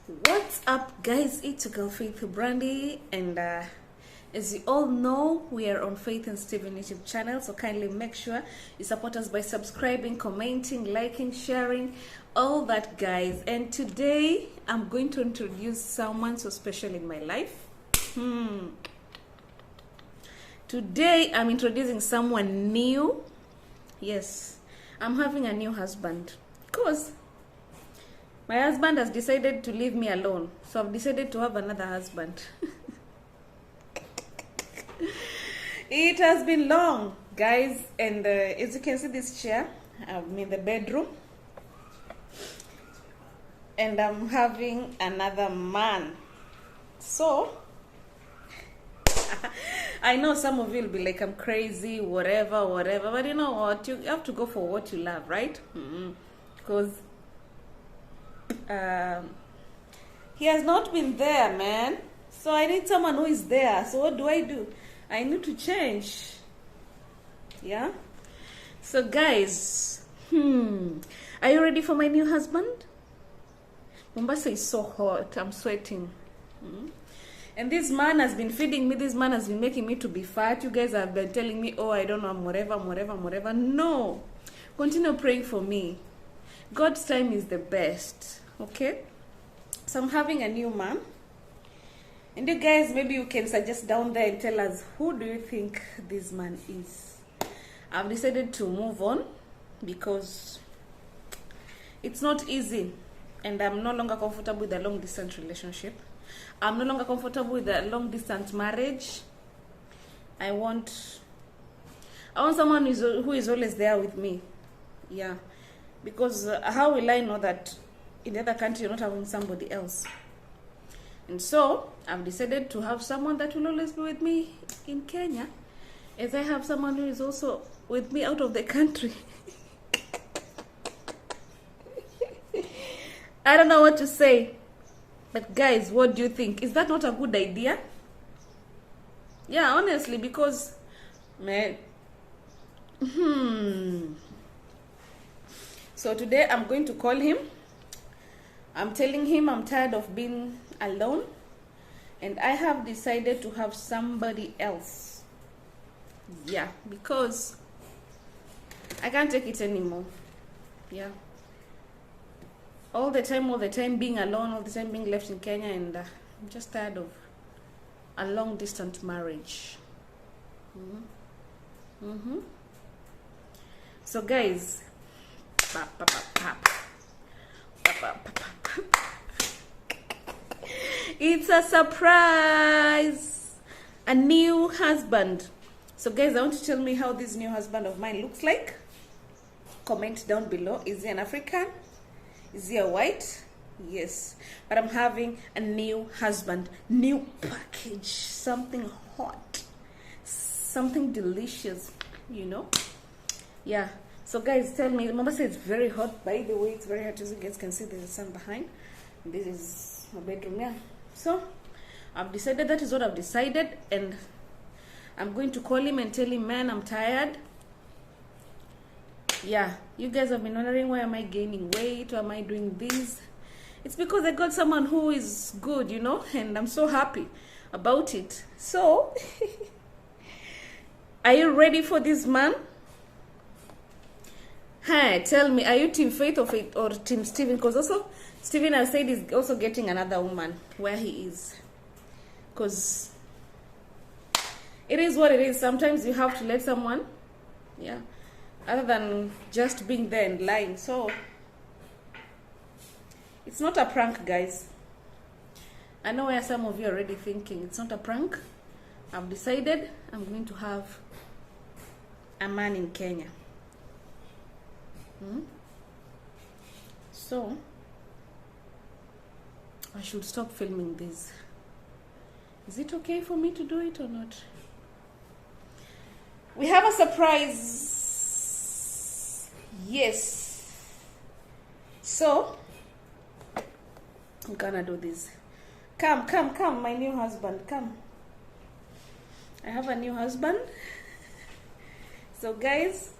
What's up, guys? It's your girl Faith Brandy, and as you all know, we are on Faith and Steven YouTube channel, so kindly make sure you support us by subscribing, commenting, liking, sharing, all that, guys. And today I'm going to introduce someone so special in my life. Today I'm introducing someone new. Yes, I'm having a new husband because my husband has decided to leave me alone, so I've decided to have another husband. It has been long, guys, and as you can see this chair, I'm in the bedroom, and I'm having another man. So, I know some of you will be like, I'm crazy, whatever, but you know what? You have to go for what you love, right? Because he has not been there, man. So I need someone who is there. So what do? I need to change. Yeah. So guys, are you ready for my new husband? Mombasa is so hot. I'm sweating. And this man has been feeding me. This man has been making me to be fat. You guys have been telling me, oh, I don't know, I'm whatever. No. Continue praying for me. God's time is the best. Okay? So I'm having a new man. And you guys, maybe you can suggest down there and tell us, who do you think this man is? I've decided to move on because it's not easy. And I'm no longer comfortable with a long distance relationship. I'm no longer comfortable with a long distance marriage. I want someone who is always there with me. Yeah. Because how will I know that in the other country you're not having somebody else? And so I've decided to have someone that will always be with me in Kenya, as I have someone who is also with me out of the country. I don't know what to say, but guys, what do you think? Is that not a good idea? Yeah, honestly, because man, so today I'm going to call him. I'm telling him I'm tired of being alone, and I have decided to have somebody else. Yeah, because I can't take it anymore. Yeah. All the time being alone, all the time being left in Kenya, and I'm just tired of a long distance marriage. So guys, it's a surprise, a new husband. So guys, I want you to tell me how this new husband of mine looks like. Comment down below. Is he an African? Is he a white? Yes, but I'm having a new husband, new package, something hot, something delicious, you know. Yeah. So guys, tell me, Mama says it's very hot. By the way, it's very hot. As you guys can see, there's the sun behind. This is my bedroom. Yeah. So I've decided, that is what I've decided, and I'm going to call him and tell him, man, I'm tired. Yeah, you guys have been wondering, why am I gaining weight? Why am I doing this? It's because I got someone who is good, you know, and I'm so happy about it. So are you ready for this man? Hi, tell me, are you Team Faith or Team Steven? Because also Steven has said he's also getting another woman where he is. Because it is what it is. Sometimes you have to let someone, yeah, other than just being there and lying. So it's not a prank, guys. I know where some of you are already thinking it's not a prank. I've decided I'm going to have a man in Kenya. So I should stop filming this. Is it okay for me to do it or not? We have a surprise. Yes. So I'm gonna do this. Come, my new husband, come. I have a new husband. So guys,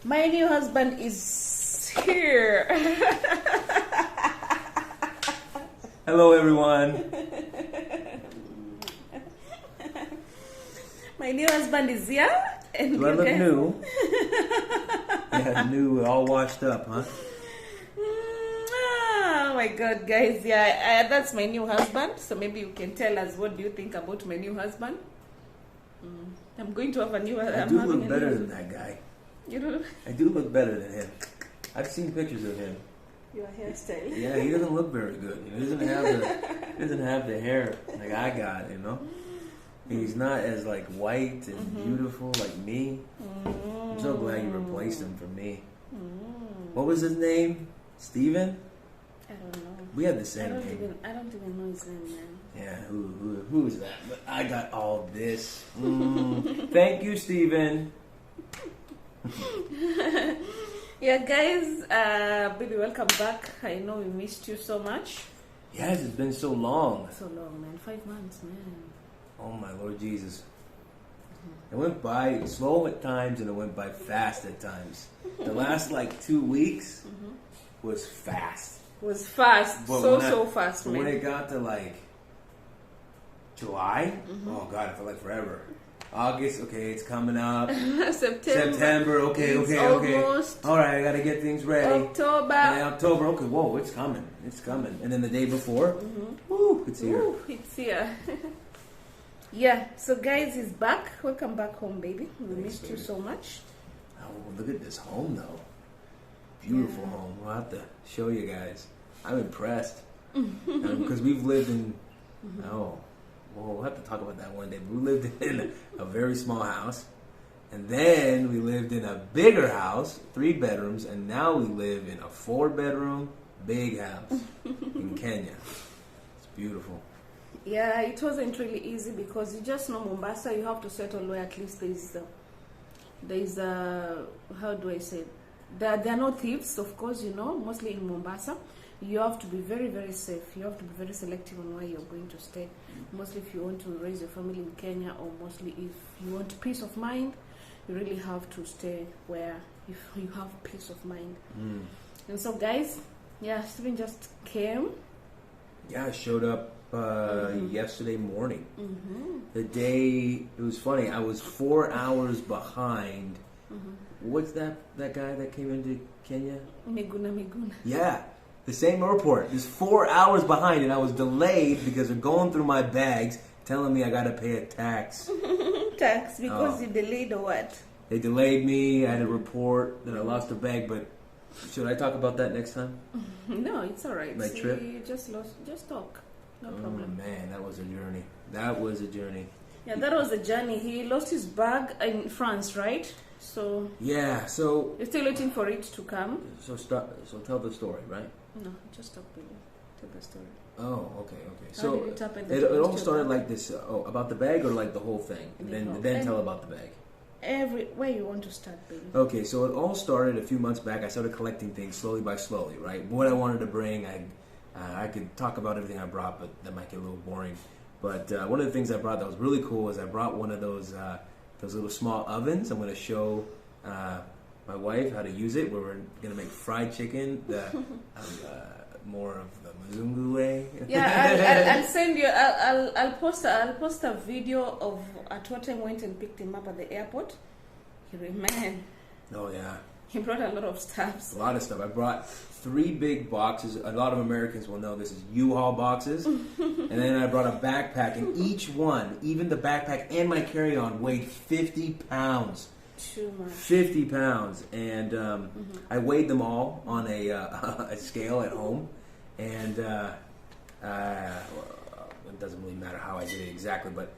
my new husband is here. Hello, everyone. My new husband is here. And Do I look new? Yeah, new, all washed up, huh? Oh my God, guys. Yeah, that's my new husband. So maybe you can tell us, what do you think about my new husband? I'm going to have a new husband. I do look better than that guy. You do? I do look better than him. I've seen pictures of him. Your hairstyle. Yeah, he doesn't look very good. He doesn't have the hair like I got, you know. He's not as like white and beautiful like me. I'm so glad you replaced him for me. What was his name? Steven? I don't know. We had the same name. I don't even know his name, man. Yeah, who is that? But I got all this. Thank you, Steven. Yeah, guys, baby, welcome back. I know we missed you so much. Yes, it's been so long. So long, man. 5 months, man. Oh my Lord Jesus. It went by slow at times and it went by fast at times. The last like 2 weeks was fast. Was fast. But So fast, man. When it got to like July, oh God, it felt like forever. August, okay, it's coming up. September, okay. Almost. All right, I gotta get things ready. October. And October, okay, whoa, it's coming. And then the day before, woo, it's here. Woo, it's here. Yeah, so guys, he's back. Welcome back home, baby. We missed you so much. Oh, look at this home, though. Beautiful home. We'll have to show you guys. I'm impressed. Because we've lived in, well, we'll have to talk about that one day. But we lived in a very small house. And then we lived in a bigger house, 3 bedrooms. And now we live in a 4-bedroom, big house in Kenya. It's beautiful. Yeah, it wasn't really easy because you just know Mombasa, you have to settle where at least there's how do I say it? There are no thieves, of course, you know, mostly in Mombasa. You have to be very, very safe. You have to be very selective on where you're going to stay. Mostly if you want to raise your family in Kenya, or mostly if you want peace of mind, you really have to stay where you have peace of mind. And so, guys, yeah, Steven just came. Yeah, I showed up yesterday morning. The day, it was funny, I was 4 hours behind. What's that guy that came into Kenya? Miguna. Yeah, the same airport. Just 4 hours behind, and I was delayed because they're going through my bags, telling me I gotta pay a tax. Tax, because you delayed or what? They delayed me, I had a report that I lost a bag, but should I talk about that next time? No, it's alright. My trip? You just talk. No problem. Man, that was a journey. That was a journey. Yeah, that was a journey. He lost his bag in France, right? So yeah, so you're still waiting for it to come. So tell the story, right? No, just talk, baby. Tell the story. Oh, okay. How So did it happen? it all started like this. About the bag, or like the whole thing, and then tell about the bag. Where you want to start, baby. Okay, so it all started a few months back. I started collecting things slowly by slowly, right? What I wanted to bring, I could talk about everything I brought, but that might get a little boring. But one of the things I brought that was really cool is I brought one of those little small ovens. I'm going to show my wife how to use it. Where we're going to make fried chicken, more of the Mzungu way. Yeah, I'll send you. I'll post a video of at what time I went and picked him up at the airport. Man. Oh yeah. He brought a lot of stuff. A lot of stuff. I brought 3 big boxes. A lot of Americans will know this is U-Haul boxes. And then I brought a backpack, and each one, even the backpack and my carry-on, weighed 50 pounds. Too much. 50 pounds. And I weighed them all on a scale at home. And it doesn't really matter how I did it exactly, but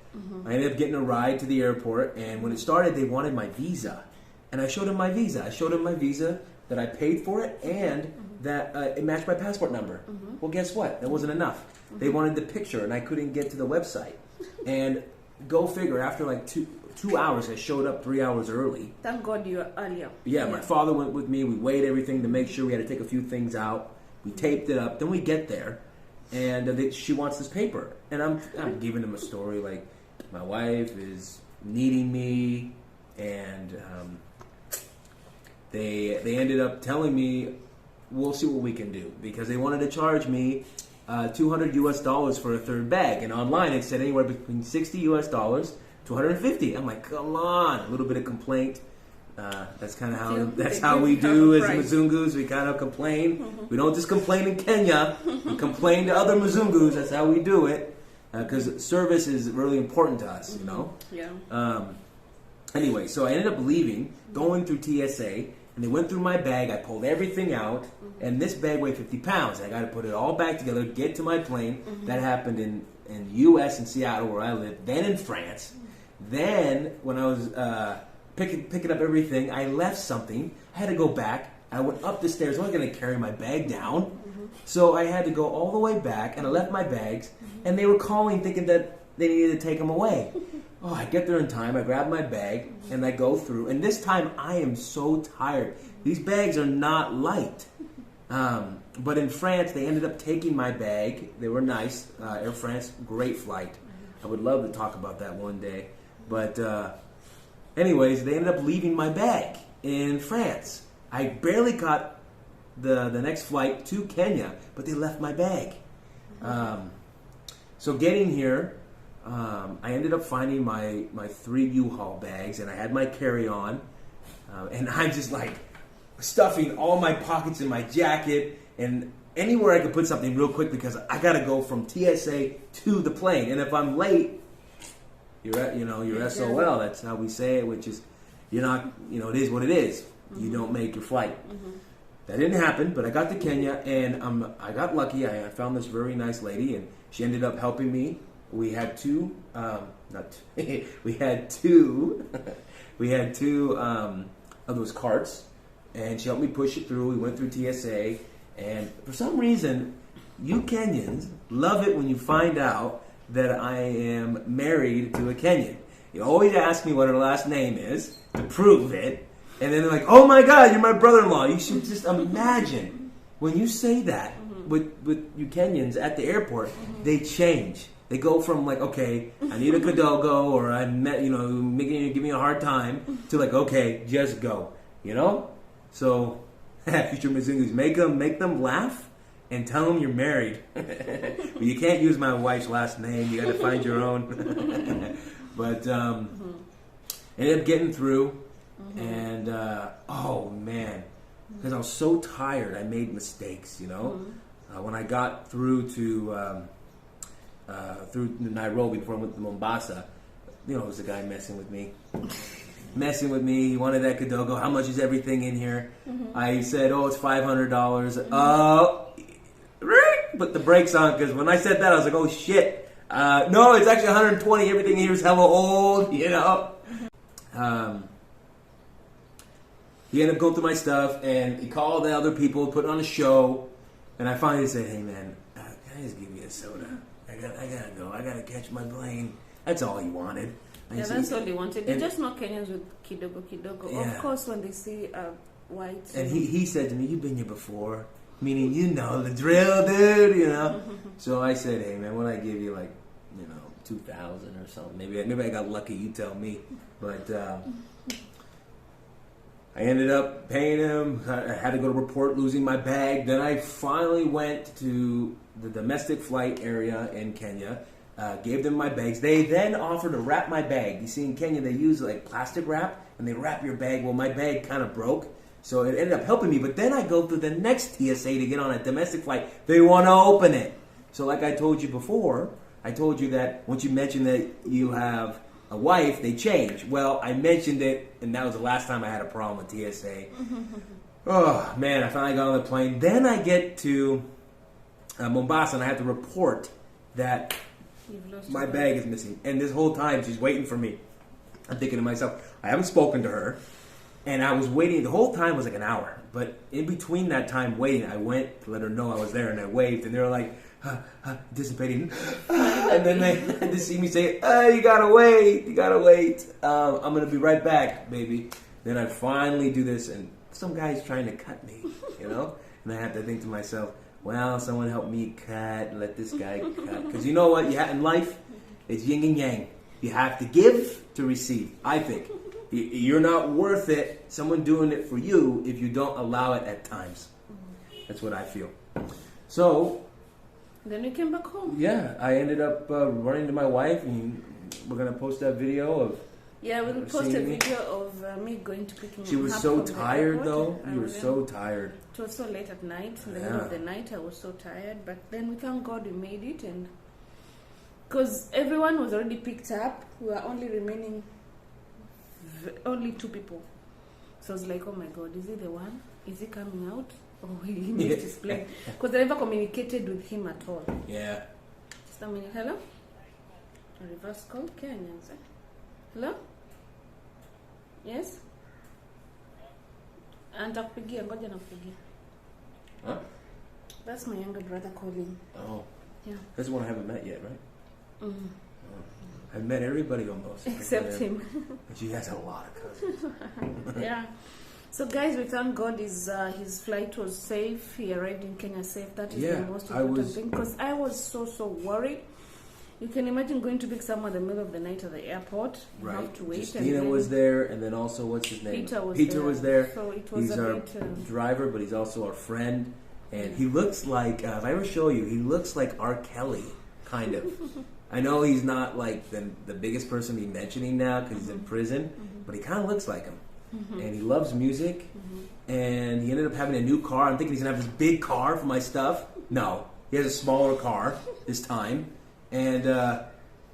I ended up getting a ride to the airport. And when it started, they wanted my visa. And I showed him my visa. I showed him my visa, that I paid for it, and that it matched my passport number. Well, guess what? That wasn't enough. They wanted the picture, and I couldn't get to the website. And go figure, after like two hours, I showed up 3 hours early. Thank God you were earlier. Yeah, my father went with me. We weighed everything to make sure. We had to take a few things out. We taped it up. Then we get there, and she wants this paper. And I'm giving them a story like, my wife is needing me, and they ended up telling me, we'll see what we can do, because they wanted to charge me $200 US for a third bag, and online it said anywhere between $60 US to $150. I'm like, come on, a little bit of complaint. That's kind of how we do as Mzungus. We kind of complain. Mm-hmm. We don't just complain in Kenya. We complain to other Mzungus. That's how we do it, because service is really important to us, you know. Yeah. Anyway, so I ended up leaving, going through TSA, and they went through my bag. I pulled everything out, and this bag weighed 50 pounds. I got to put it all back together, get to my plane. Mm-hmm. That happened in U.S. in Seattle, where I live. Then in France. Then when I was picking up everything, I left something. I had to go back. I went up the stairs. I wasn't going to carry my bag down. Mm-hmm. So I had to go all the way back, and I left my bags. Mm-hmm. And they were calling, thinking that they needed to take them away. Oh, I get there in time. I grab my bag, and I go through. And this time, I am so tired. These bags are not light. But in France, they ended up taking my bag. They were nice. Air France, great flight. I would love to talk about that one day. But anyways, they ended up leaving my bag in France. I barely caught the next flight to Kenya, but they left my bag. So getting here, I ended up finding my 3 U-Haul bags, and I had my carry-on, and I'm just like stuffing all my pockets in my jacket and anywhere I could put something real quick, because I got to go from TSA to the plane, and if I'm late, you're SOL. That's how we say it, which is you're not, it is what it is. Mm-hmm. You don't make your flight. Mm-hmm. That didn't happen, but I got to Kenya, and I got lucky. I found this very nice lady, and she ended up helping me. We had two of those carts, and she helped me push it through. We went through TSA, and for some reason, you Kenyans love it when you find out that I am married to a Kenyan. You always ask me what her last name is to prove it, and then they're like, "Oh my God, you're my brother-in-law." You should just imagine when you say that with you Kenyans at the airport, they change. They go from like, okay, I need a Kidogo, or I met, making you give me a hard time, to like, okay, just go, So, future Mzungus, make them laugh and tell them you're married. But you can't use my wife's last name. You got to find your own. But ended up getting through, and oh man, because I was so tired, I made mistakes. When I got through to through Nairobi before I went to Mombasa, it was the guy messing with me. He wanted that Kidogo. How much is everything in here? I said, it's $500. Put the brakes on, because when I said that, I was like, oh shit. No, it's actually 120. Everything here is hella old, He ended up going through my stuff, and he called the other people, put on a show, and I finally said, hey man, can I just give you a soda? I gotta go. I gotta catch my plane. That's all he wanted. That's all he wanted. They're just not Kenyans with Kidogo. Yeah. Of course, when they see white. And he said to me, you've been here before. Meaning, the drill, dude, So I said, hey, man, what I give you, like, 2,000 or something. Maybe I got lucky, you tell me. But I ended up paying him. I had to go to report losing my bag. Then I finally went to the domestic flight area in Kenya, gave them my bags. They then offered to wrap my bag. You see, in Kenya, they use, like, plastic wrap, and they wrap your bag. Well, my bag kind of broke. So it ended up helping me, but then I go through the next TSA to get on a domestic flight. They want to open it. So like I told you before, I told you that once you mention that you have a wife, they change. Well, I mentioned it, and that was the last time I had a problem with TSA. Oh, man, I finally got on the plane. Then I get to Mombasa, and I have to report that my bag is missing. And this whole time, she's waiting for me. I'm thinking to myself, I haven't spoken to her. And I was waiting. The whole time was like an hour. But in between that time waiting, I went to let her know I was there, and I waved. And they were like, anticipating. And then they had to see me say, you gotta wait. I'm going to be right back, baby. Then I finally do this, and some guy's trying to cut me, And I have to think to myself, well, someone help me cut. Let this guy cut. Because you know what? In life, it's yin and yang. You have to give to receive, I think. You're not worth it, someone doing it for you, if you don't allow it at times. That's what I feel. So, Then we came back home. Yeah, I ended up running to my wife, and we're gonna post that video of. Yeah, we'll post a video of me going to pick him up. She was so tired, though. You were so tired. It was so late at night. In the middle of the night, I was so tired. But then we thank God we made it, and because everyone was already picked up, we were only remaining only 2 people. So I was like, oh my God, is he the one? Is he coming out? Or will he missed his plane? Because I never communicated with him at all. Yeah. Just a minute. Hello? A reverse call. Kenyans. Hello? Yes? Nitakupigia, ngoja nakupigia. Huh? That's my younger brother calling. Oh. Yeah. That's the one I haven't met yet, right? Mm. I've met everybody almost. Except him. But she has a lot of cousins. Yeah. So guys, we thank God his flight was safe. He arrived in Kenya safe. That is the most important thing. Because I was so worried. You can imagine going to pick someone in the middle of the night at the airport. You have to wait. Justina was there, and then also, what's his name? Peter was there. So it was he's our driver, but he's also our friend. And he looks like, if I ever show you, he looks like R. Kelly, kind of. I know he's not like the biggest person to be mentioning now because he's in prison, but he kind of looks like him. And he loves music, and he ended up having a new car. I'm thinking he's going to have this big car for my stuff. No, he has a smaller car this time. And,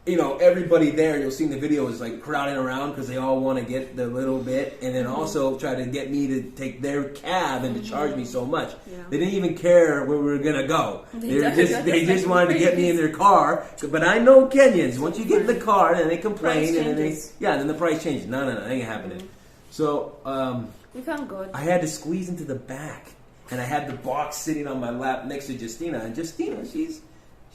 you know, everybody there, you'll see in the video, is like crowding around because they all want to get the little bit, and then also try to get me to take their cab and to charge me so much. Yeah. They didn't even care where we were going to go. They just wanted to get me in their car. But I know Kenyans, once you get in the car, then they complain, and then the price changes. No, that ain't happening. So, we thank God. I had to squeeze into the back, and I had the box sitting on my lap next to Justina, and Justina, she's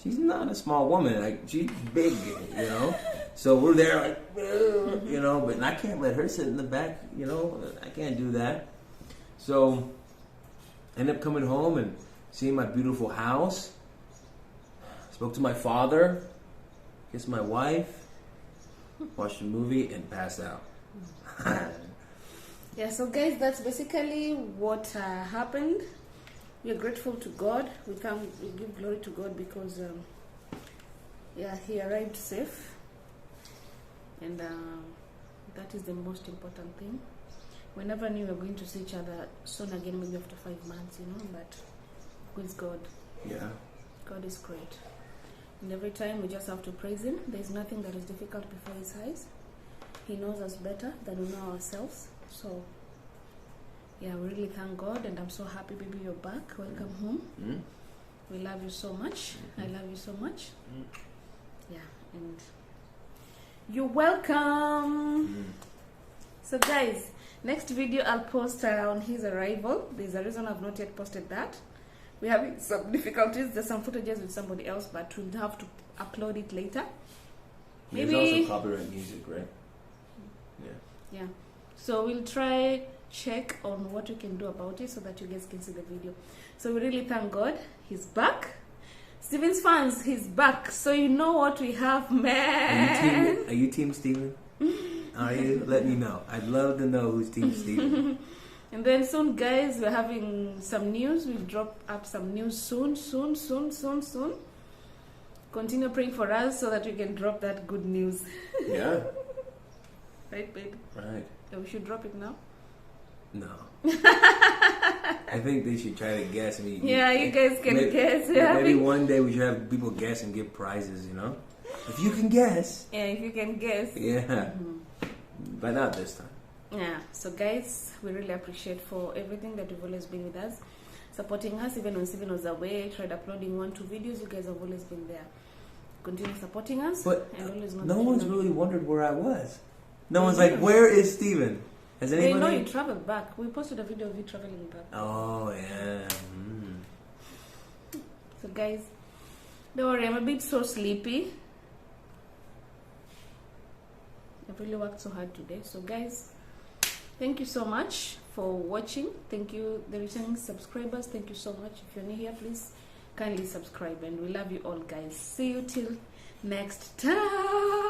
not a small woman. Like, she's big, you know. So we're there, like, you know. But I can't let her sit in the back, you know. I can't do that. So I ended up coming home and seeing my beautiful house. Spoke to my father, kissed my wife, watched a movie, and passed out. Yeah. So guys, that's basically what happened. We are grateful to God. We give glory to God because, he arrived safe, and that is the most important thing. We never knew we were going to see each other soon again, maybe after 5 months, you know. But with God, God is great, and every time we just have to praise Him. There is nothing that is difficult before His eyes. He knows us better than we know ourselves. So. Yeah, we really thank God, and I'm so happy, baby, you're back. Welcome home. We love you so much. I love you so much. Yeah, and you're welcome. So, guys, next video I'll post on his arrival. There's a reason I've not yet posted that. We're having some difficulties. There's some footages with somebody else, but we'll have to upload it later. Maybe. There's also copyright music, right? Yeah. So we'll try check on what we can do about it so that you guys can see the video. So we really thank God he's back. Steven's fans, he's back. So you know what we have, man. Are you team Steven? Are you? Let me know. I'd love to know who's team Steven. And then soon, guys, we're having some news. We'll drop up some news soon. Continue praying for us so that we can drop that good news. Yeah. Right, babe? Right. So we should drop it now? No. I think they should try to guess. You guys can guess. Maybe one day we should have people guess and give prizes, you know? If you can guess. Yeah, if you can guess. Yeah. But not this time. Yeah. So, guys, we really appreciate for everything that you've always been with us. Supporting us, even when Steven was away, tried uploading 1-2 videos. You guys have always been there. Continue supporting us. But and always no one's really wondered where I was. No one's like, where is Steven? Has anybody? They know you traveled back. We posted a video of you traveling back. Oh, yeah. So, guys, don't worry, I'm a bit so sleepy. I've really worked so hard today. So, guys, thank you so much for watching. Thank you, the returning subscribers. Thank you so much. If you're new here, please kindly subscribe. And we love you all, guys. See you till next time.